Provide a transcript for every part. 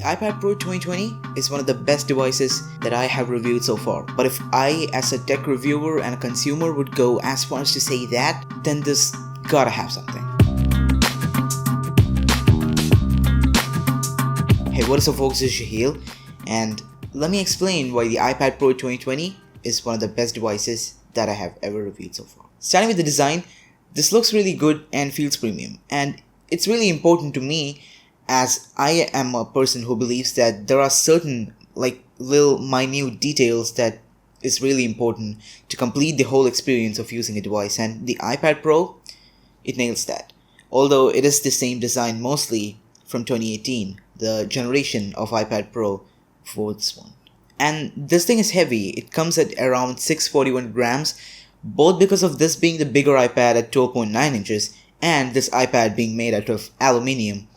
iPad Pro 2020 is one of the best devices that I have reviewed so far. But if I, as a tech reviewer and a consumer, would go as far as to say that, then this gotta have something. Hey, what is up folks, this is Shaheel, and let me explain why the iPad Pro 2020 is one of the best devices that I have ever reviewed so far. Starting with the design, this looks really good and feels premium, and it's really important to me as I am a person who believes that there are certain little minute details that is really important to complete the whole experience of using a device, and the iPad Pro, it nails that. Although it is the same design mostly from 2018, the generation of iPad Pro for this one. And this thing is heavy. It comes at around 641 grams, both because of this being the bigger iPad at 12.9 inches and this iPad being made out of aluminium,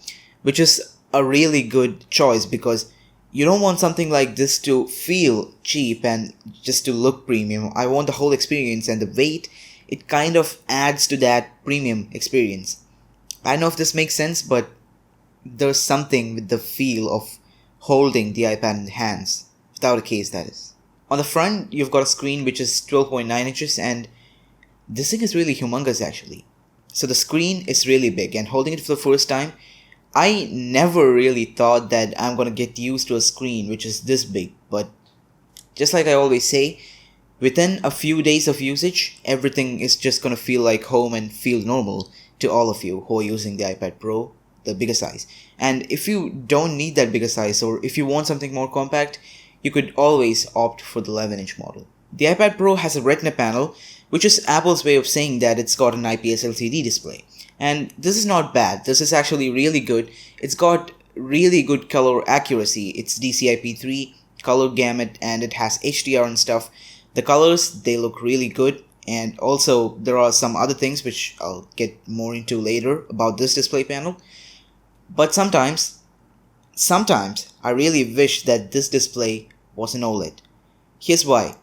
which is a really good choice because you don't want something like this to feel cheap and just to look premium. I want the whole experience, and the weight, it kind of adds to that premium experience. I don't know if this makes sense, but there's something with the feel of holding the iPad in the hands, without a case that is. On the front, you've got a screen which is 12.9 inches, and this thing is really humongous actually. So the screen is really big, and holding it for the first time, I never really thought that I'm gonna get used to a screen which is this big, but just like I always say, within a few days of usage, everything is just gonna feel like home and feel normal to all of you who are using the iPad Pro, the bigger size. And if you don't need that bigger size, or if you want something more compact, you could always opt for the 11-inch model. The iPad Pro has a Retina panel, which is Apple's way of saying that it's got an IPS LCD display. And this is not bad. This is actually really good. It's got really good color accuracy. It's DCI-P3 color gamut, and it has HDR and stuff. The colors, they look really good. And also there are some other things which I'll get more into later about this display panel. But sometimes I really wish that this display was an OLED. Here's why.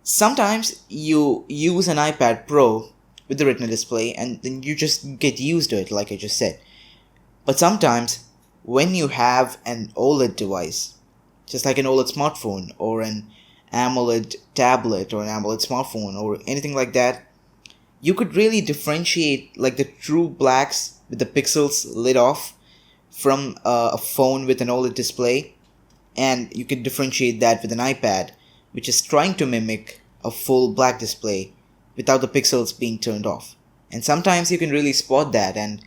Sometimes you use an iPad Pro with the Retina display and then you just get used to it, like I just said. But sometimes when you have an OLED device, just like an OLED smartphone or an AMOLED tablet or an AMOLED smartphone or anything like that, you could really differentiate like the true blacks with the pixels lit off from a phone with an OLED display, and you can differentiate that with an iPad which is trying to mimic a full black display without the pixels being turned off. And sometimes you can really spot that, and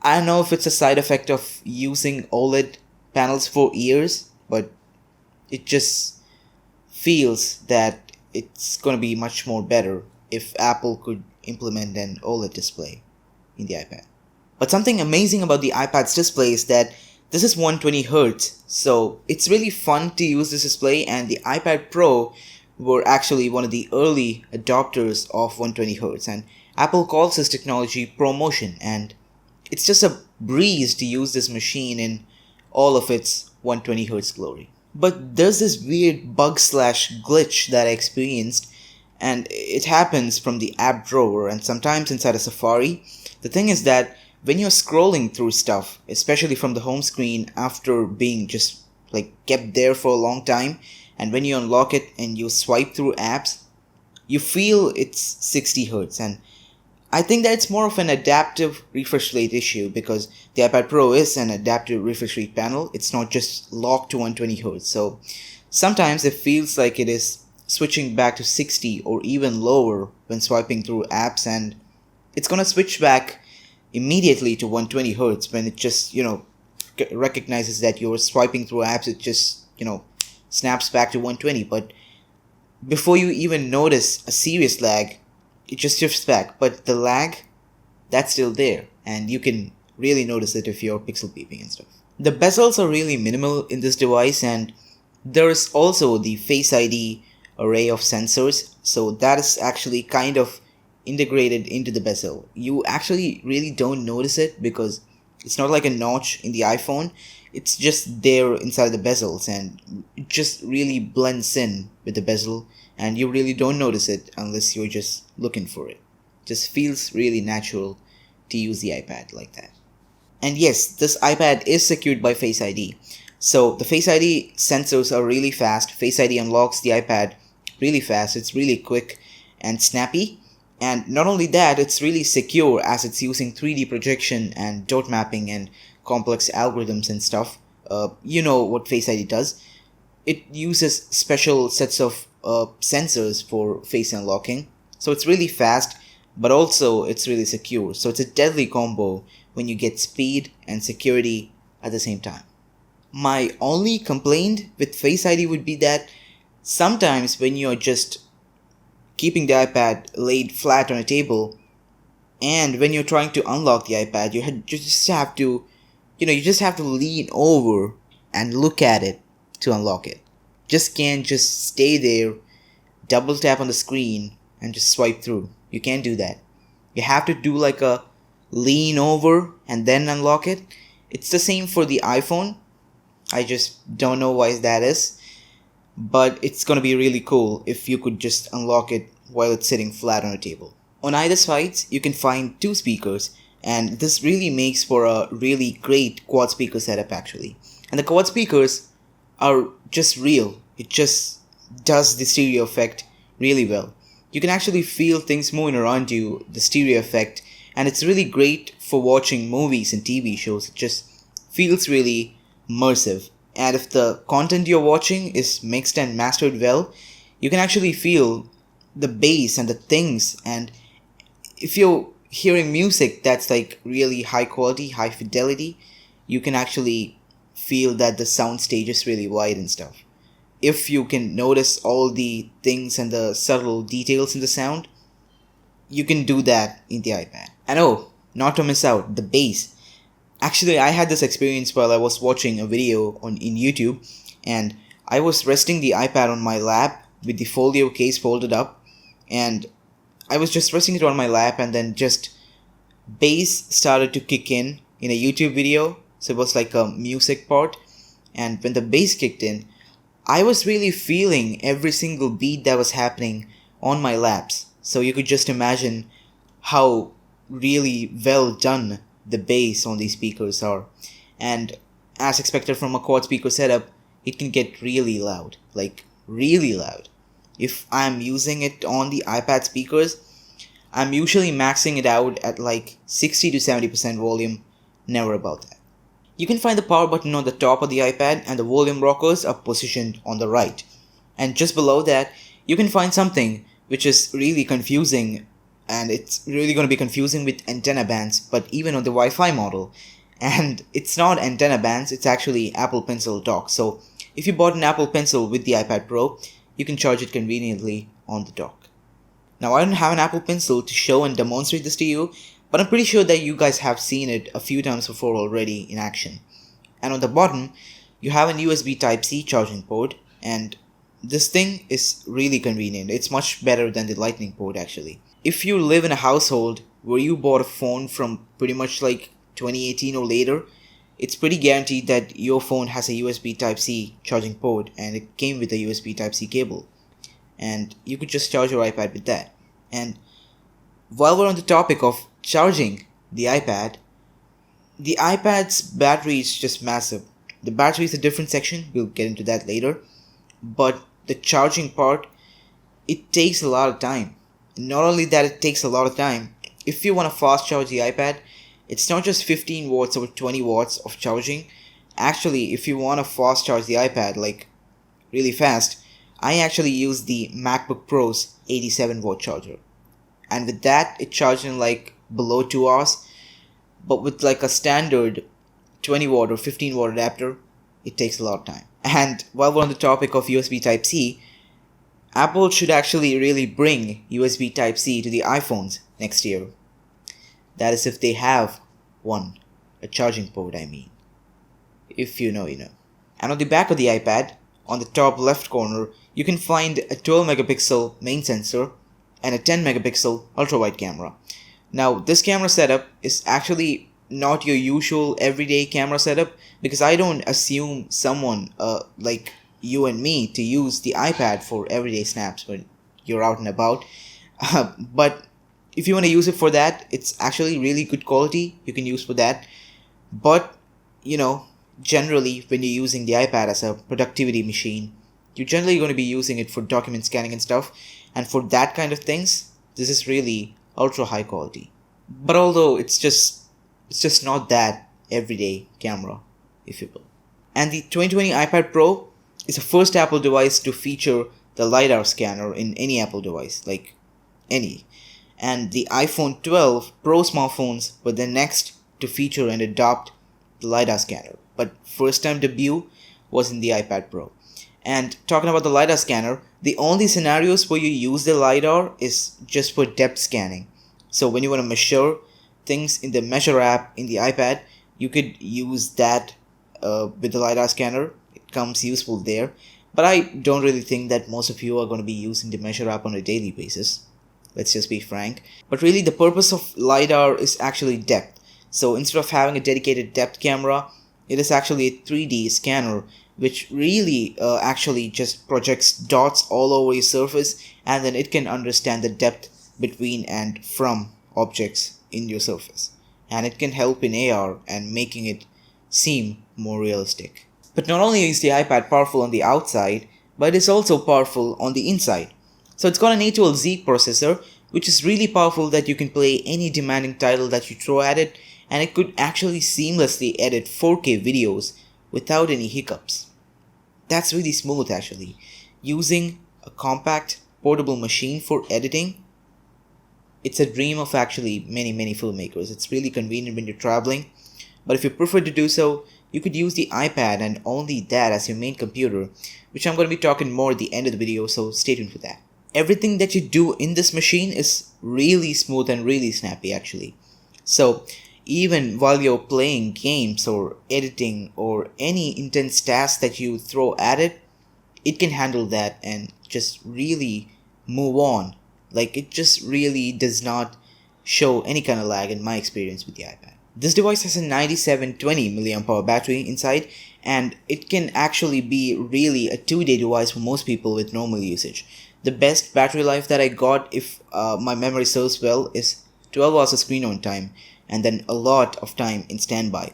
I don't know if it's a side effect of using OLED panels for years, but it just feels that it's going to be much more better if Apple could implement an OLED display in the iPad. But something amazing about the iPad's display is that this is 120Hz, so it's really fun to use this display, and the iPad Pro were actually one of the early adopters of 120Hz, and Apple calls this technology ProMotion, and it's just a breeze to use this machine in all of its 120Hz glory. But there's this weird bug/glitch that I experienced, and it happens from the app drawer and sometimes inside a Safari. The thing is that when you're scrolling through stuff, especially from the home screen after being just kept there for a long time, and when you unlock it and you swipe through apps, you feel it's 60Hz, and I think that it's more of an adaptive refresh rate issue because the iPad Pro is an adaptive refresh rate panel. It's not just locked to 120Hz, so sometimes it feels like it is switching back to 60 or even lower when swiping through apps, and it's gonna switch back immediately to 120Hz when it just, recognizes that you're swiping through apps. It just, snaps back to 120, but before you even notice a serious lag, it just shifts back. But the lag, that's still there, and you can really notice it if you're pixel peeping and stuff. The bezels are really minimal in this device, and there's also the Face ID array of sensors, so that is actually kind of integrated into the bezel. You actually really don't notice it because it's not like a notch in the iPhone. It's just there inside the bezels, and it just really blends in with the bezel, and you really don't notice it unless you're just looking for it. Just feels really natural to use the iPad like that. And yes, this iPad is secured by Face ID. So the Face ID sensors are really fast. Face ID unlocks the iPad really fast. It's really quick and snappy. And not only that, it's really secure as it's using 3D projection and dot mapping and complex algorithms and stuff. You know what Face ID does. It uses special sets of sensors for face unlocking. So it's really fast, but also it's really secure. So it's a deadly combo when you get speed and security at the same time. My only complaint with Face ID would be that sometimes when you're just keeping the iPad laid flat on a table and when you're trying to unlock the iPad, you just have to, you just have to lean over and look at it to unlock it. Just can't just stay there, double tap on the screen and just swipe through. You can't do that. You have to do like a lean over and then unlock it. It's the same for the iPhone. I just don't know why that is, but it's gonna be really cool if you could just unlock it while it's sitting flat on a table. On either sides, you can find 2 speakers, and this really makes for a really great quad speaker setup actually. And the quad speakers are just real. It just does the stereo effect really well. You can actually feel things moving around you, the stereo effect, and it's really great for watching movies and TV shows. It just feels really immersive. And if the content you're watching is mixed and mastered well, you can actually feel the bass and the things. And if you're hearing music that's like really high quality, high fidelity, you can actually feel that the sound stage is really wide and stuff. If you can notice all the things and the subtle details in the sound, you can do that in the iPad. And oh, not to miss out, the bass. Actually, I had this experience while I was watching a video in YouTube, and I was resting the iPad on my lap with the folio case folded up, and I was just resting it on my lap, and then just bass started to kick in a YouTube video. So it was like a music part, and when the bass kicked in, I was really feeling every single beat that was happening on my laps. So you could just imagine how really well done the bass on these speakers are. And as expected from a quad speaker setup, it can get really loud, like really loud. If I'm using it on the iPad speakers, I'm usually maxing it out at like 60 to 70% volume, never above that. You can find the power button on the top of the iPad, and the volume rockers are positioned on the right. And just below that, you can find something which is really confusing, and it's really going to be confusing with antenna bands, but even on the Wi-Fi model. And it's not antenna bands, it's actually Apple Pencil dock. So if you bought an Apple Pencil with the iPad Pro, you can charge it conveniently on the dock. Now, I don't have an Apple Pencil to show and demonstrate this to you, but I'm pretty sure that you guys have seen it a few times before already in action. And on the bottom, you have an USB Type-C charging port, and this thing is really convenient. It's much better than the Lightning port actually. If you live in a household where you bought a phone from pretty much like 2018 or later, it's pretty guaranteed that your phone has a USB Type-C charging port, and it came with a USB Type-C cable. And you could just charge your iPad with that. And while we're on the topic of charging the iPad's battery is just massive. The battery is a different section, we'll get into that later. But the charging part, it takes a lot of time. Not only that, it takes a lot of time. If you want to fast charge the iPad, it's not just 15 watts or 20 watts of charging. Actually, if you want to fast charge the iPad like really fast, I actually use the MacBook Pro's 87 watt charger. And with that, it charged in like below 2 hours. But with like a standard 20 watt or 15 watt adapter, it takes a lot of time. And while we're on the topic of USB Type-C, Apple should actually really bring USB Type-C to the iPhones next year. That is if they have one. A charging port, I mean. If you know, you know. And on the back of the iPad, on the top left corner, you can find a 12 megapixel main sensor and a 10 megapixel ultra-wide camera. Now, this camera setup is actually not your usual everyday camera setup, because I don't assume someone like you and me to use the iPad for everyday snaps when you're out and about. But if you want to use it for that, it's actually really good quality you can use for that. But, you know, generally when you're using the iPad as a productivity machine, you're generally going to be using it for document scanning and stuff. And for that kind of things, this is really ultra high quality. But although it's just not that everyday camera, if you will. And the 2020 iPad Pro is the first Apple device to feature the LiDAR scanner in any Apple device, like any. And the iPhone 12 Pro smartphones were the next to feature and adopt the LiDAR scanner. But first time debut was in the iPad Pro. And talking about the LiDAR scanner, the only scenarios where you use the LiDAR is just for depth scanning. So when you want to measure things in the Measure app in the iPad, you could use that with the LiDAR scanner. It comes useful there. But I don't really think that most of you are going to be using the Measure app on a daily basis. Let's just be frank. But really the purpose of LiDAR is actually depth. So instead of having a dedicated depth camera, it is actually a 3D scanner which really actually just projects dots all over your surface, and then it can understand the depth between and from objects in your surface. And it can help in AR and making it seem more realistic. But not only is the iPad powerful on the outside, but it is also powerful on the inside. So it's got an A12Z processor, which is really powerful that you can play any demanding title that you throw at it, and it could actually seamlessly edit 4K videos without any hiccups. That's really smooth actually. Using a compact portable machine for editing, it's a dream of actually many filmmakers. It's really convenient when you're traveling, but if you prefer to do so, you could use the iPad and only that as your main computer, which I'm going to be talking more at the end of the video, so stay tuned for that. Everything that you do in this machine is really smooth and really snappy actually. So even while you're playing games or editing or any intense task that you throw at it, it can handle that and just really move on. Like, it just really does not show any kind of lag in my experience with the iPad. This device has a 9720 mAh battery inside, and it can actually be really a 2-day device for most people with normal usage. The best battery life that I got, if my memory serves well, is 12 hours of screen on time, and then a lot of time in standby.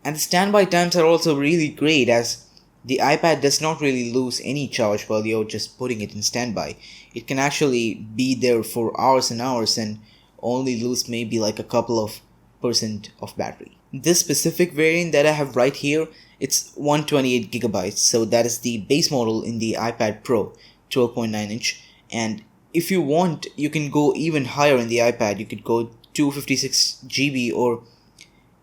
And the standby times are also really great, as the iPad does not really lose any charge while you're just putting it in standby. It can actually be there for hours and hours and only lose maybe like a couple of % of battery. This specific variant that I have right here, it's 128GB, so that is the base model in the iPad Pro 12.9-inch, and if you want, you can go even higher in the iPad. You could go 256GB, or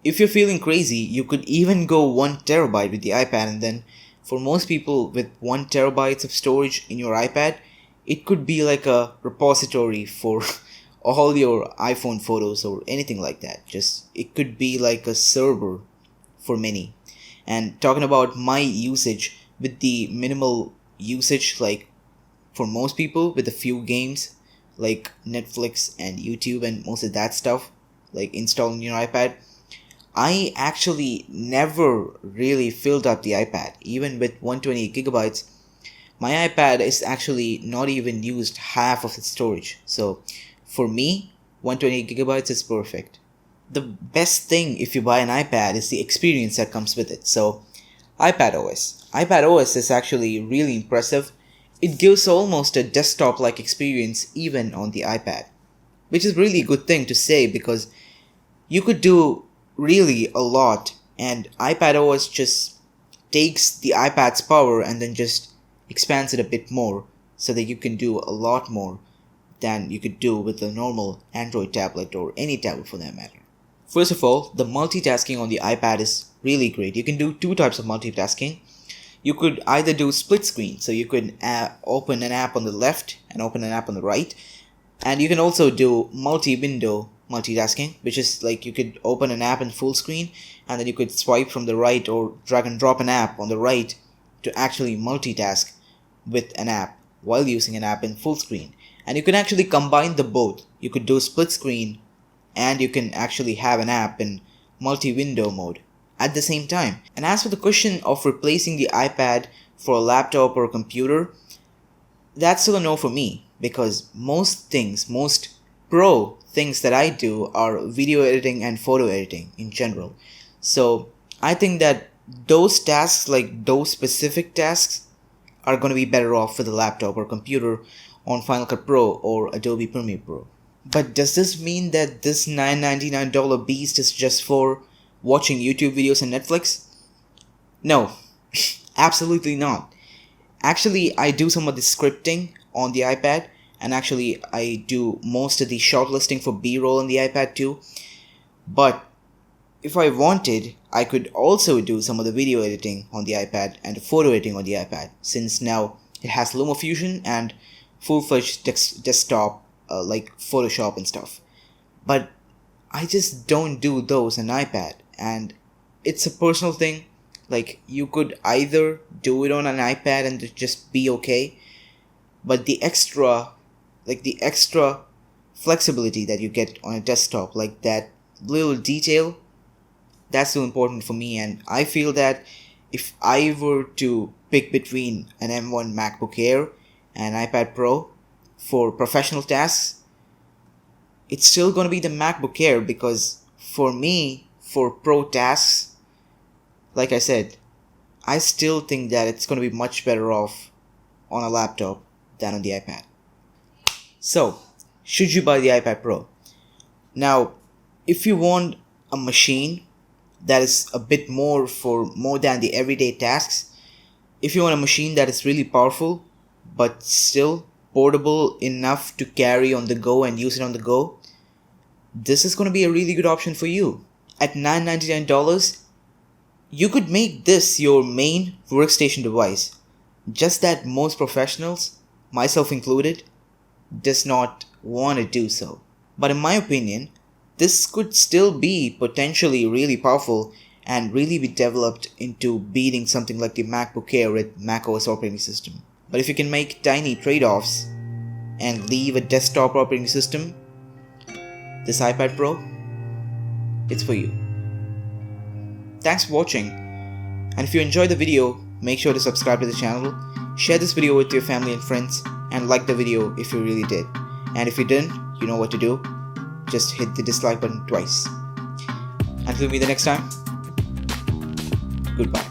if you're feeling crazy, you could even go 1TB with the iPad. And then for most people with 1TB of storage in your iPad, it could be like a repository for all your iPhone photos or anything like that. Just, it could be like a server for many. And talking about my usage, with the minimal usage, like for most people with a few games like Netflix and YouTube and most of that stuff, like installing your iPad, I actually never really filled up the iPad. Even with 128GB, my iPad is actually not even used half of its storage. So for me, 128GB is perfect. The best thing if you buy an iPad is the experience that comes with it. So iPadOS. iPadOS is actually really impressive. It gives almost a desktop-like experience even on the iPad, which is really a good thing to say because you could do really a lot, and iPadOS just takes the iPad's power and then just expands it a bit more so that you can do a lot more than you could do with a normal Android tablet or any tablet for that matter. First of all, the multitasking on the iPad is really great. You can do two types of multitasking. You could either do split screen, so you could open an app on the left and open an app on the right, and you can also do multi-window multitasking, which is like you could open an app in full screen and then you could swipe from the right or drag and drop an app on the right to actually multitask with an app while using an app in full screen. And you can actually combine the both. You could do split screen and you can actually have an app in multi-window mode at the same time. And as for the question of replacing the iPad for a laptop or a computer, that's still a no for me, because most pro things that I do are video editing and photo editing in general. So I think that those tasks, like those specific tasks, are going to be better off with a laptop or computer on Final Cut Pro or Adobe Premiere Pro. But does this mean that this $999 beast is just for watching YouTube videos and Netflix? No, absolutely not. Actually, I do some of the scripting on the iPad, and actually I do most of the shortlisting for B-roll on the iPad too. But if I wanted, I could also do some of the video editing on the iPad and the photo editing on the iPad, since now it has LumaFusion and full-fledged desktop like Photoshop and stuff. But I just don't do those on iPad, and it's a personal thing. Like, you could either do it on an iPad and just be okay, but the extra flexibility that you get on a desktop, like that little detail, that's so important for me. And I feel that if I were to pick between an M1 MacBook Air and iPad Pro for professional tasks, it's still going to be the MacBook Air, because for me, for pro tasks, like I said, I still think that it's going to be much better off on a laptop than on the iPad. So, should you buy the iPad Pro? Now, if you want a machine that is a bit more than the everyday tasks, if you want a machine that is really powerful but still portable enough to carry on the go and use it on the go, this is going to be a really good option for you. At $999, you could make this your main workstation device. Just that most professionals, myself included, does not want to do so. But in my opinion, this could still be potentially really powerful and really be developed into beating something like the MacBook Air with macOS operating system. But if you can make tiny trade-offs and leave a desktop operating system, this iPad Pro, it's for you. Thanks for watching, and if you enjoyed the video, make sure to subscribe to the channel, share this video with your family and friends, and like the video if you really did. And if you didn't, you know what to do. Just hit the dislike button twice. Until we meet the next time, goodbye.